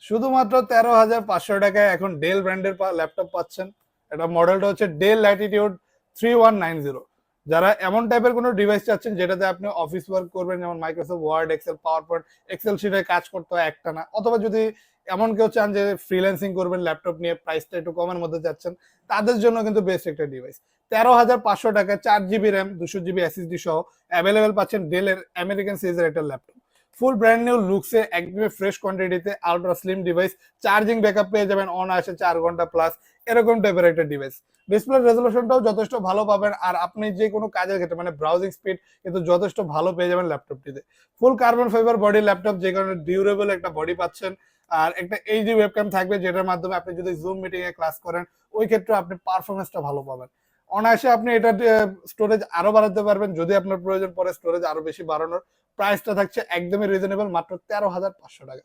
শুধুমাত্র 13,500 টাকায় এখন ডেল ব্র্যান্ডের ল্যাপটপ পাচ্ছেন। এটা মডেলটা হচ্ছে ডেল ল্যাটিটিউড 3190। যারা এমন টাইপের কোনো ডিভাইস চাচ্ছেন যেটাতে আপনি অফিস ওয়ার্ক করবেন, যেমন Microsoft Word, Excel, PowerPoint, Excel শিটে কাজ করতে হয় একটা না, অথবা যদি এমন কেউ চান যে ফ্রিল্যান্সিং করবেন ল্যাপটপ নিয়ে, প্রাইসটা একটু কমের মধ্যে চাচ্ছেন, তাদের জন্য কিন্তু বেস্ট একটা ডিভাইস। 13,500 টাকায় 4 জিবি র্যাম, 200 জিবি এসএসডি সহ অ্যাভেলেবেল পাচ্ছেন ডেলের আমেরিকান সিরিজের একটা ল্যাপটপ। ফুল ব্র্যান্ড নিউ লুকসে, একদমই ফ্রেশ কোয়ান্টিটিতে, ultra slim device, charging backup পেয়ে যাবেন অনায়াসে 4 ঘন্টা প্লাস, এরকম টাইপের একটা ডিভাইস। ডিসপ্লে রেজলিউশনটাও যথেষ্ট ভালো পাবেন, আর আপনি যে কোনো কাজের ক্ষেত্রে মানে ব্রাউজিং স্পিড কিন্তু যথেষ্ট ভালো পেয়ে যাবেন ল্যাপটপটিতে। Full carbon fibre body laptop, যে কারণে ডিউরেবল একটা বডি পাচ্ছেন। আর একটা এইচডি ওয়েবক্যাম থাকবে, যেটার মাধ্যমে আপনি যদি জুম মিটিং এ ক্লাস করেন, ওই ক্ষেত্রে আপনি পারফরমেন্সটা ভালো পাবেন। অনায়াসে আপনি এটা স্টোরেজ আরো বাড়াতে পারবেন যদি আপনার প্রয়োজন পড়ে স্টোরেজ আরো বেশি বাড়ানোর। প্রাইসটা থাকছে একদমই রিজনেবল, মাত্র 13,500 টাকা।